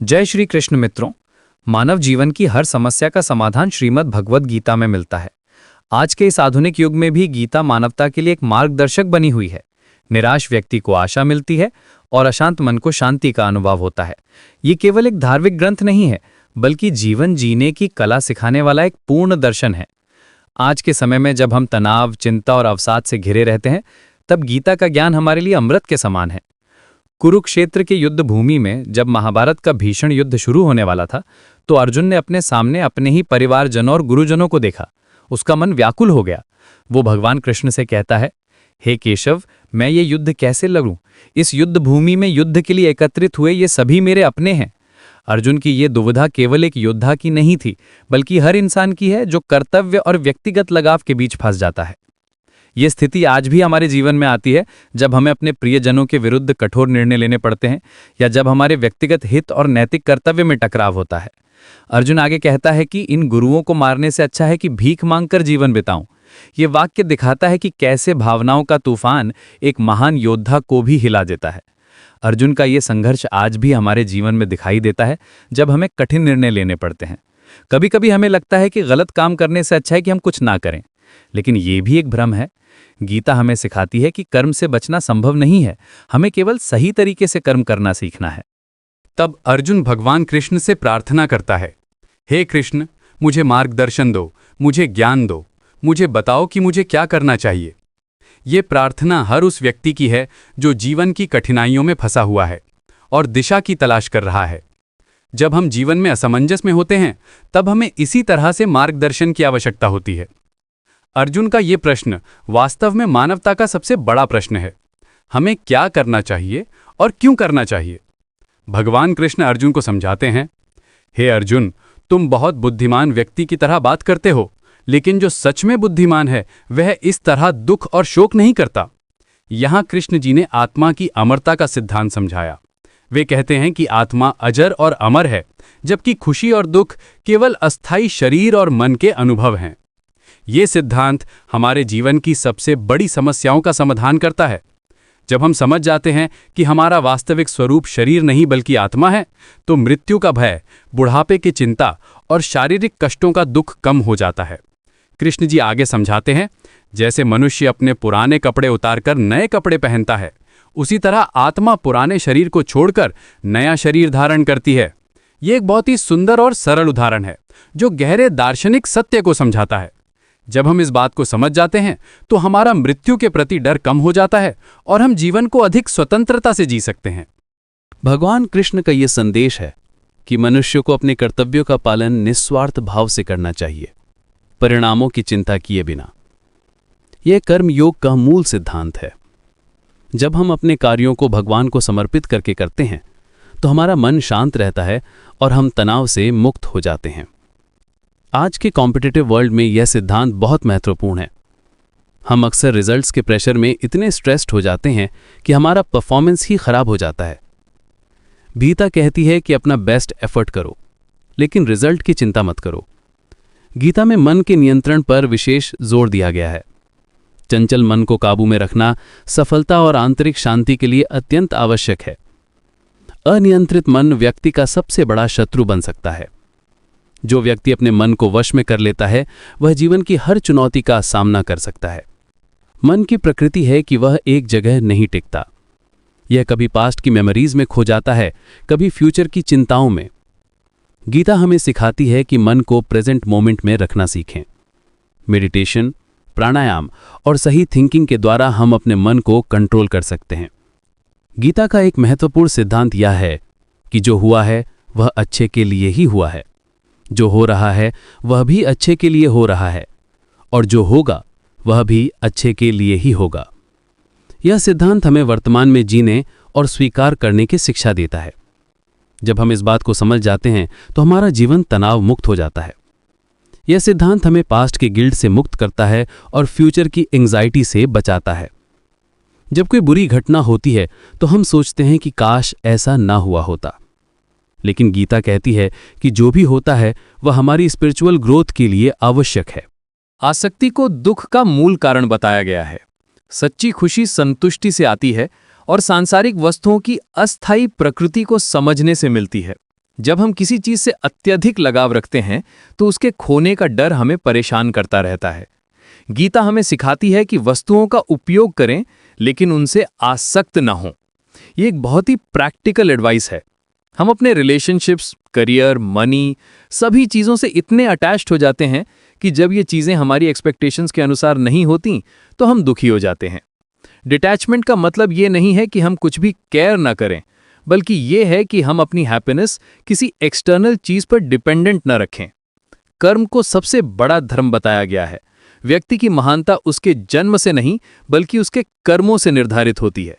जय श्री कृष्ण मित्रों। मानव जीवन की हर समस्या का समाधान श्रीमद् भगवद गीता में मिलता है। आज के इस आधुनिक युग में भी गीता मानवता के लिए एक मार्गदर्शक बनी हुई है। निराश व्यक्ति को आशा मिलती है और अशांत मन को शांति का अनुभव होता है। ये केवल एक धार्मिक ग्रंथ नहीं है, बल्कि जीवन जीने की कला सिखाने वाला एक पूर्ण दर्शन है। आज के समय में जब हम तनाव, चिंता और अवसाद से घिरे रहते हैं, तब गीता का ज्ञान हमारे लिए अमृत के समान है। कुरुक्षेत्र के युद्ध भूमि में जब महाभारत का भीषण युद्ध शुरू होने वाला था, तो अर्जुन ने अपने सामने अपने ही परिवारजनों और गुरुजनों को देखा। उसका मन व्याकुल हो गया। वो भगवान कृष्ण से कहता है, हे केशव, मैं ये युद्ध कैसे लड़ूं? इस युद्ध भूमि में युद्ध के लिए एकत्रित हुए ये सभी मेरे अपने हैं। अर्जुन की ये दुविधा केवल एक योद्धा की नहीं थी, बल्कि हर इंसान की है जो कर्तव्य और व्यक्तिगत लगाव के बीच फंस जाता है। ये स्थिति आज भी हमारे जीवन में आती है, जब हमें अपने प्रियजनों के विरुद्ध कठोर निर्णय लेने पड़ते हैं या जब हमारे व्यक्तिगत हित और नैतिक कर्तव्य में टकराव होता है। अर्जुन आगे कहता है कि इन गुरुओं को मारने से अच्छा है कि भीख मांगकर जीवन बिताऊं। ये वाक्य दिखाता है कि कैसे भावनाओं का तूफान एक महान योद्धा को भी हिला देता है। अर्जुन का ये संघर्ष आज भी हमारे जीवन में दिखाई देता है, जब हमें कठिन निर्णय लेने पड़ते हैं। कभी कभी हमें लगता है कि गलत काम करने से अच्छा है कि हम कुछ ना करें, लेकिन ये भी एक भ्रम है। गीता हमें सिखाती है कि कर्म से बचना संभव नहीं है, हमें केवल सही तरीके से कर्म करना सीखना है। तब अर्जुन भगवान कृष्ण से प्रार्थना करता है, हे कृष्ण, मुझे मार्गदर्शन दो, मुझे ज्ञान दो, मुझे बताओ कि मुझे क्या करना चाहिए। ये प्रार्थना हर उस व्यक्ति की है जो जीवन की कठिनाइयों में फंसा हुआ है और दिशा की तलाश कर रहा है। जब हम जीवन में असमंजस में होते हैं, तब हमें इसी तरह से मार्गदर्शन की आवश्यकता होती है। अर्जुन का ये प्रश्न वास्तव में मानवता का सबसे बड़ा प्रश्न है। हमें क्या करना चाहिए और क्यों करना चाहिए? भगवान कृष्ण अर्जुन को समझाते हैं, हे अर्जुन, तुम बहुत बुद्धिमान व्यक्ति की तरह बात करते हो, लेकिन जो सच में बुद्धिमान है वह इस तरह दुख और शोक नहीं करता। यहां कृष्ण जी ने आत्मा की अमरता का सिद्धांत समझाया। वे कहते हैं कि आत्मा अजर और अमर है, जबकि खुशी और दुख केवल अस्थायी शरीर और मन के अनुभव हैं। ये सिद्धांत हमारे जीवन की सबसे बड़ी समस्याओं का समाधान करता है। जब हम समझ जाते हैं कि हमारा वास्तविक स्वरूप शरीर नहीं बल्कि आत्मा है, तो मृत्यु का भय, बुढ़ापे की चिंता और शारीरिक कष्टों का दुख कम हो जाता है। कृष्ण जी आगे समझाते हैं, जैसे मनुष्य अपने पुराने कपड़े उतारकर नए कपड़े पहनता है, उसी तरह आत्मा पुराने शरीर को छोड़कर नया शरीर धारण करती है। ये एक बहुत ही सुंदर और सरल उदाहरण है, जो गहरे दार्शनिक सत्य को समझाता है। जब हम इस बात को समझ जाते हैं, तो हमारा मृत्यु के प्रति डर कम हो जाता है और हम जीवन को अधिक स्वतंत्रता से जी सकते हैं। भगवान कृष्ण का ये संदेश है कि मनुष्य को अपने कर्तव्यों का पालन निस्वार्थ भाव से करना चाहिए, परिणामों की चिंता किए बिना। यह कर्म योग का मूल सिद्धांत है। जब हम अपने कार्यों को भगवान को समर्पित करके करते हैं, तो हमारा मन शांत रहता है और हम तनाव से मुक्त हो जाते हैं। आज के कॉम्पिटिटिव वर्ल्ड में यह सिद्धांत बहुत महत्वपूर्ण है। हम अक्सर रिजल्ट्स के प्रेशर में इतने स्ट्रेस्ड हो जाते हैं कि हमारा परफॉर्मेंस ही खराब हो जाता है। गीता कहती है कि अपना बेस्ट एफर्ट करो, लेकिन रिजल्ट की चिंता मत करो। गीता में मन के नियंत्रण पर विशेष जोर दिया गया है। चंचल मन को काबू में रखना सफलता और आंतरिक शांति के लिए अत्यंत आवश्यक है। अनियंत्रित मन व्यक्ति का सबसे बड़ा शत्रु बन सकता है। जो व्यक्ति अपने मन को वश में कर लेता है, वह जीवन की हर चुनौती का सामना कर सकता है। मन की प्रकृति है कि वह एक जगह नहीं टिकता। यह कभी पास्ट की मेमोरीज में खो जाता है, कभी फ्यूचर की चिंताओं में। गीता हमें सिखाती है कि मन को प्रेजेंट मोमेंट में रखना सीखें। मेडिटेशन, प्राणायाम और सही थिंकिंग के द्वारा हम अपने मन को कंट्रोल कर सकते हैं। गीता का एक महत्वपूर्ण सिद्धांत यह है कि जो हुआ है वह अच्छे के लिए ही हुआ है, जो हो रहा है वह भी अच्छे के लिए हो रहा है, और जो होगा वह भी अच्छे के लिए ही होगा। यह सिद्धांत हमें वर्तमान में जीने और स्वीकार करने की शिक्षा देता है। जब हम इस बात को समझ जाते हैं, तो हमारा जीवन तनाव मुक्त हो जाता है। यह सिद्धांत हमें पास्ट के गिल्ट से मुक्त करता है और फ्यूचर की एंग्जाइटी से बचाता है। जब कोई बुरी घटना होती है, तो हम सोचते हैं कि काश ऐसा ना हुआ होता, लेकिन गीता कहती है कि जो भी होता है वह हमारी स्पिरिचुअल ग्रोथ के लिए आवश्यक है। आसक्ति को दुख का मूल कारण बताया गया है। सच्ची खुशी संतुष्टि से आती है और सांसारिक वस्तुओं की अस्थायी प्रकृति को समझने से मिलती है। जब हम किसी चीज से अत्यधिक लगाव रखते हैं तो उसके खोने का डर हमें परेशान करता रहता है। गीता हमें सिखाती है कि वस्तुओं का उपयोग करें लेकिन उनसे आसक्त ना हों। ये एक बहुत ही प्रैक्टिकल एडवाइस है। हम अपने रिलेशनशिप्स, करियर, मनी, सभी चीज़ों से इतने अटैच्ड हो जाते हैं कि जब ये चीज़ें हमारी एक्सपेक्टेशंस के अनुसार नहीं होती तो हम दुखी हो जाते हैं। डिटैचमेंट का मतलब ये नहीं है कि हम कुछ भी केयर ना करें, बल्कि ये है कि हम अपनी हैप्पीनेस किसी एक्सटर्नल चीज़ पर डिपेंडेंट न रखें। कर्म को सबसे बड़ा धर्म बताया गया है। व्यक्ति की महानता उसके जन्म से नहीं बल्कि उसके कर्मों से निर्धारित होती है।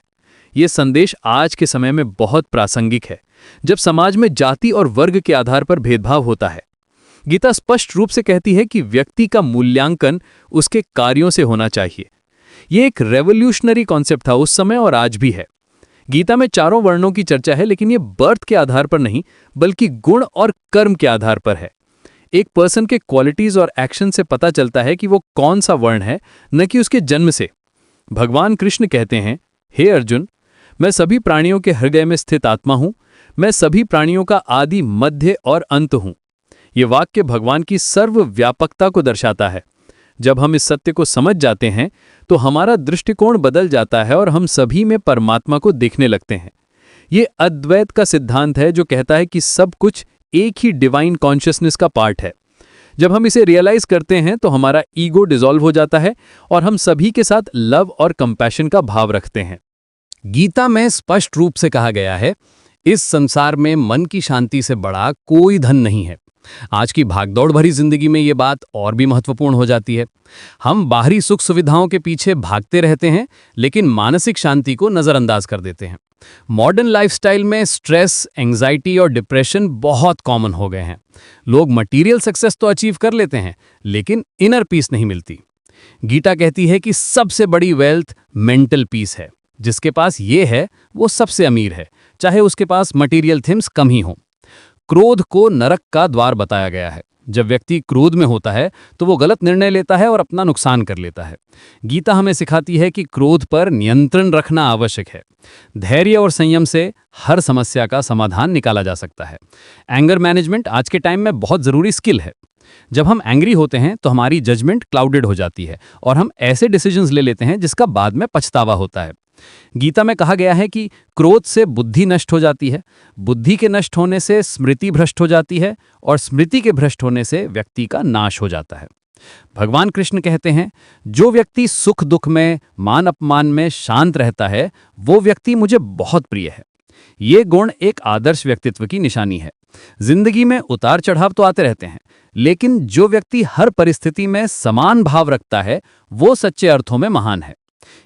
ये संदेश आज के समय में बहुत प्रासंगिक है, जब समाज में जाति और वर्ग के आधार पर भेदभाव होता है। गीता स्पष्ट रूप से कहती है कि व्यक्ति का मूल्यांकन उसके कार्यों से होना चाहिए। ये एक रेवोल्यूशनरी कॉन्सेप्ट था उस समय और आज भी है। गीता में चारों वर्णों की चर्चा है, लेकिन ये बर्थ के आधार पर नहीं बल्कि गुण और कर्म के आधार पर है। एक पर्सन के क्वालिटीज और एक्शन से पता चलता है कि वो कौन सा वर्ण है, न कि उसके जन्म से। भगवान कृष्ण कहते हैं, हे अर्जुन, मैं सभी प्राणियों के हृदय में स्थित आत्मा हूं। मैं सभी प्राणियों का आदि, मध्य और अंत हूं। ये वाक्य भगवान की सर्वव्यापकता को दर्शाता है। जब हम इस सत्य को समझ जाते हैं तो हमारा दृष्टिकोण बदल जाता है और हम सभी में परमात्मा को देखने लगते हैं। ये अद्वैत का सिद्धांत है जो कहता है कि सब कुछ एक ही डिवाइन कॉन्शियसनेस का पार्ट है। जब हम इसे रियलाइज करते हैं तो हमारा ईगो डिसॉल्व हो जाता है और हम सभी के साथ लव और कंपैशन का भाव रखते हैं। गीता में स्पष्ट रूप से कहा गया है, इस संसार में मन की शांति से बड़ा कोई धन नहीं है। आज की भागदौड़ भरी जिंदगी में ये बात और भी महत्वपूर्ण हो जाती है। हम बाहरी सुख सुविधाओं के पीछे भागते रहते हैं, लेकिन मानसिक शांति को नजरअंदाज कर देते हैं। मॉडर्न लाइफस्टाइल में स्ट्रेस, एंग्जाइटी और डिप्रेशन बहुत कॉमन हो गए हैं। लोग मटेरियल सक्सेस तो अचीव कर लेते हैं, लेकिन इनर पीस नहीं मिलती। गीता कहती है कि सबसे बड़ी वेल्थ मेंटल पीस है। जिसके पास ये है वो सबसे अमीर है, चाहे उसके पास मटेरियल थिंग्स कम ही हों। क्रोध को नरक का द्वार बताया गया है। जब व्यक्ति क्रोध में होता है तो वो गलत निर्णय लेता है और अपना नुकसान कर लेता है। गीता हमें सिखाती है कि क्रोध पर नियंत्रण रखना आवश्यक है। धैर्य और संयम से हर समस्या का समाधान निकाला जा सकता है। एंगर मैनेजमेंट आज के टाइम में बहुत ज़रूरी स्किल है। जब हम एंग्री होते हैं तो हमारी जजमेंट क्लाउडेड हो जाती है और हम ऐसे डिसीजंस ले लेते हैं जिसका बाद में पछतावा होता है। गीता में कहा गया है कि क्रोध से बुद्धि नष्ट हो जाती है, बुद्धि के नष्ट होने से स्मृति भ्रष्ट हो जाती है और स्मृति के भ्रष्ट होने से व्यक्ति का नाश हो जाता है। भगवान कृष्ण कहते हैं, जो व्यक्ति सुख दुख में, मान अपमान में शांत रहता है, वो व्यक्ति मुझे बहुत प्रिय है। ये गुण एक आदर्श व्यक्तित्व की निशानी है। जिंदगी में उतार चढ़ाव तो आते रहते हैं, लेकिन जो व्यक्ति हर परिस्थिति में समान भाव रखता है, वो सच्चे अर्थों में महान है।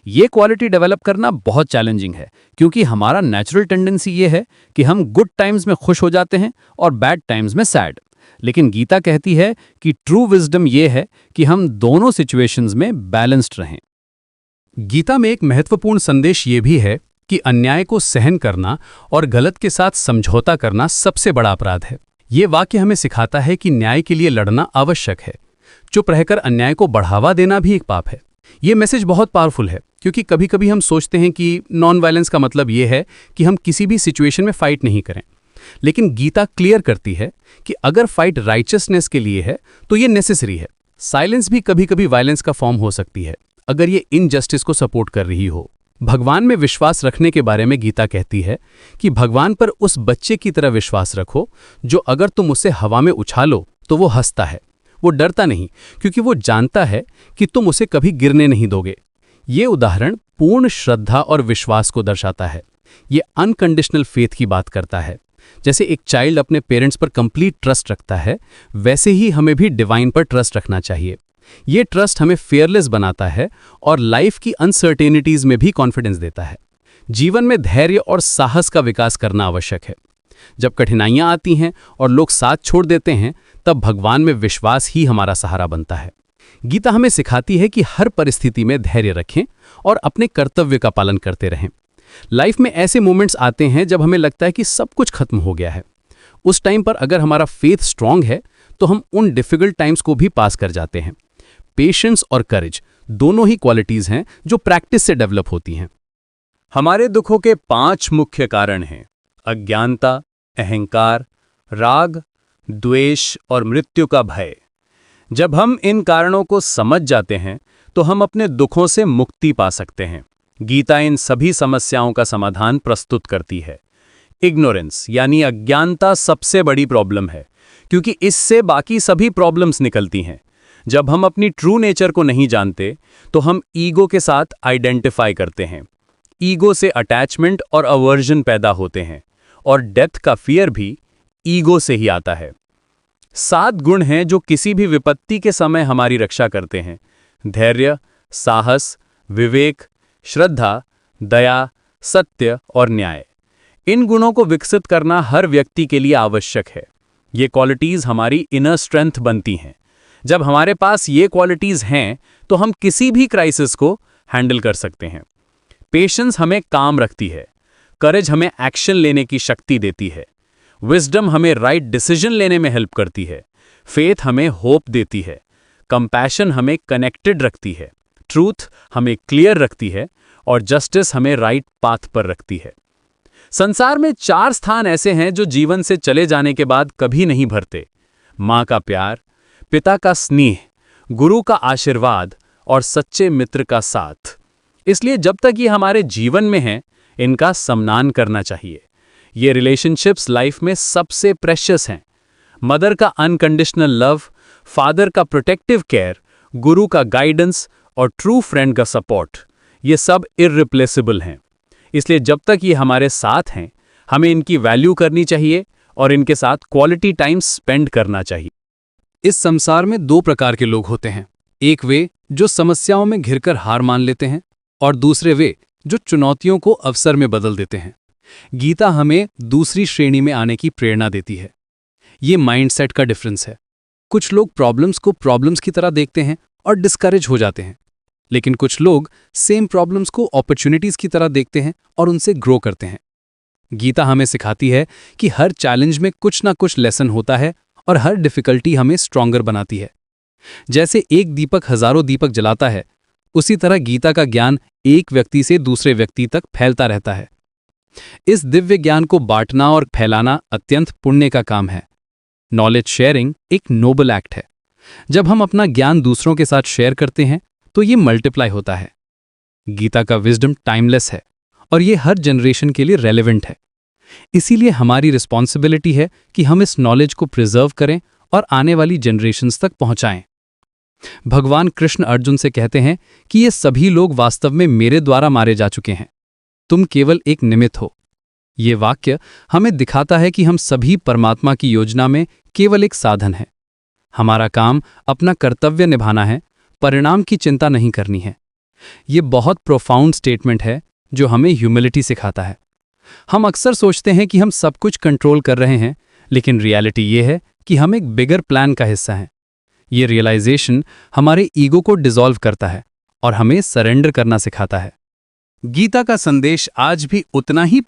ये क्वालिटी डेवलप करना बहुत चैलेंजिंग है, क्योंकि हमारा नेचुरल टेंडेंसी ये है कि हम गुड टाइम्स में खुश हो जाते हैं और बैड टाइम्स में सैड। लेकिन गीता कहती है कि ट्रू विजडम ये है कि हम दोनों सिचुएशंस में बैलेंस्ड रहें। गीता में एक महत्वपूर्ण संदेश ये भी है कि अन्याय को सहन करना और गलत के साथ समझौता करना सबसे बड़ा अपराध है। ये वाक्य हमें सिखाता है कि न्याय के लिए लड़ना आवश्यक है। चुप रहकर अन्याय को बढ़ावा देना भी एक पाप है। ये मैसेज बहुत पावरफुल है, क्योंकि कभी कभी हम सोचते हैं कि नॉन वायलेंस का मतलब ये है कि हम किसी भी सिचुएशन में फाइट नहीं करें। लेकिन गीता क्लियर करती है कि अगर फाइट राइचसनेस के लिए है तो ये नेसेसरी है। साइलेंस भी कभी कभी वायलेंस का फॉर्म हो सकती है, अगर ये इनजस्टिस को सपोर्ट कर रही हो। भगवान में विश्वास रखने के बारे में गीता कहती है कि भगवान पर उस बच्चे की तरह विश्वास रखो जो अगर तुम उसे हवा में उछालो तो वो हंसता है। वो डरता नहीं, क्योंकि वो जानता है कि तुम उसे कभी गिरने नहीं दोगे। ये उदाहरण पूर्ण श्रद्धा और विश्वास को दर्शाता है। ये अनकंडीशनल फेथ की बात करता है। जैसे एक चाइल्ड अपने पेरेंट्स पर कंप्लीट ट्रस्ट रखता है, वैसे ही हमें भी डिवाइन पर ट्रस्ट रखना चाहिए। ये ट्रस्ट हमें फेयरलेस बनाता है और लाइफ की अनसर्टेनिटीज में भी कॉन्फिडेंस देता है। जीवन में धैर्य और साहस का विकास करना आवश्यक है। जब कठिनाइयां आती हैं और लोग साथ छोड़ देते हैं, तब भगवान में विश्वास ही हमारा सहारा बनता है। गीता हमें सिखाती है कि हर परिस्थिति में धैर्य रखें और अपने कर्तव्य का पालन करते रहें। लाइफ में ऐसे मोमेंट्स आते हैं जब हमें लगता है कि सब कुछ खत्म हो गया है। उस टाइम पर अगर हमारा फेथ स्ट्रांग है तो हम उन डिफिकल्ट टाइम्स को भी पास कर जाते हैं। पेशेंस और करेज दोनों ही क्वालिटीज हैं जो प्रैक्टिस से डेवलप होती हैं। हमारे दुखों के 5 मुख्य कारण हैं: अज्ञानता, अहंकार, राग, द्वेष और मृत्यु का भय। जब हम इन कारणों को समझ जाते हैं तो हम अपने दुखों से मुक्ति पा सकते हैं। गीता इन सभी समस्याओं का समाधान प्रस्तुत करती है। इग्नोरेंस यानी अज्ञानता सबसे बड़ी प्रॉब्लम है, क्योंकि इससे बाकी सभी प्रॉब्लम्स निकलती हैं। जब हम अपनी ट्रू नेचर को नहीं जानते तो हम ईगो के साथ आइडेंटिफाई करते हैं। ईगो से अटैचमेंट और अवर्जन पैदा होते हैं, और डेथ का फियर भी ईगो से ही आता है। 7 गुण हैं जो किसी भी विपत्ति के समय हमारी रक्षा करते हैं: धैर्य, साहस, विवेक, श्रद्धा, दया, सत्य और न्याय। इन गुणों को विकसित करना हर व्यक्ति के लिए आवश्यक है। ये क्वालिटीज हमारी इनर स्ट्रेंथ बनती हैं। जब हमारे पास ये क्वालिटीज हैं तो हम किसी भी क्राइसिस को हैंडल कर सकते हैं। पेशेंस हमें काम रखती है, करेज हमें एक्शन लेने की शक्ति देती है, विजडम हमें राइट डिसीजन लेने में हेल्प करती है, फेथ हमें होप देती है, कंपैशन हमें कनेक्टेड रखती है, ट्रूथ हमें क्लियर रखती है और जस्टिस हमें राइट पाथ पर रखती है। संसार में 4 स्थान ऐसे हैं जो जीवन से चले जाने के बाद कभी नहीं भरते: माँ का प्यार, पिता का स्नेह, गुरु का आशीर्वाद और सच्चे मित्र का साथ। इसलिए जब तक ये हमारे जीवन में हैं, इनका सम्मान करना चाहिए। ये रिलेशनशिप्स लाइफ में सबसे प्रेशियस हैं। मदर का अनकंडीशनल लव, फादर का प्रोटेक्टिव केयर, गुरु का गाइडेंस और ट्रू फ्रेंड का सपोर्ट, ये सब इररिप्लेसेबल हैं। इसलिए जब तक ये हमारे साथ हैं, हमें इनकी वैल्यू करनी चाहिए और इनके साथ क्वालिटी टाइम स्पेंड करना चाहिए। इस संसार में 2 प्रकार के लोग होते हैं। एक वे जो समस्याओं में घिरकर हार मान लेते हैं, और दूसरे वे जो चुनौतियों को अवसर में बदल देते हैं। गीता हमें दूसरी श्रेणी में आने की प्रेरणा देती है। ये माइंडसेट का डिफरेंस है। कुछ लोग प्रॉब्लम्स को प्रॉब्लम्स की तरह देखते हैं और डिस्करेज हो जाते हैं, लेकिन कुछ लोग सेम प्रॉब्लम्स को अपॉर्चुनिटीज की तरह देखते हैं और उनसे ग्रो करते हैं। गीता हमें सिखाती है कि हर चैलेंज में कुछ ना कुछ लेसन होता है और हर डिफिकल्टी हमें स्ट्रॉन्गर बनाती है। जैसे एक दीपक हजारों दीपक जलाता है, उसी तरह गीता का ज्ञान एक व्यक्ति से दूसरे व्यक्ति तक फैलता रहता है। इस दिव्य ज्ञान को बांटना और फैलाना अत्यंत पुण्य का काम है। नॉलेज शेयरिंग एक नोबल एक्ट है। जब हम अपना ज्ञान दूसरों के साथ शेयर करते हैं तो ये मल्टीप्लाई होता है। गीता का विजडम टाइमलेस है और ये हर जनरेशन के लिए रेलेवेंट है। इसीलिए हमारी रिस्पॉन्सिबिलिटी है कि हम इस नॉलेज को प्रिजर्व करें और आने वाली जनरेशन्स तक पहुंचाएं। भगवान कृष्ण अर्जुन से कहते हैं कि ये सभी लोग वास्तव में मेरे द्वारा मारे जा चुके हैं, तुम केवल एक निमित्त हो। ये वाक्य हमें दिखाता है कि हम सभी परमात्मा की योजना में केवल एक साधन है। हमारा काम अपना कर्तव्य निभाना है, परिणाम की चिंता नहीं करनी है। ये बहुत प्रोफाउंड स्टेटमेंट है जो हमें ह्यूमिलिटी सिखाता है। हम अक्सर सोचते हैं कि हम सब कुछ कंट्रोल कर रहे हैं, लेकिन रियलिटी ये है कि हम एक बिगर प्लान का हिस्सा हैं। ये रियलाइजेशन हमारे ईगो को डिसॉल्व करता है और हमें सरेंडर करना सिखाता है। गीता का संदेश आज भी उतना ही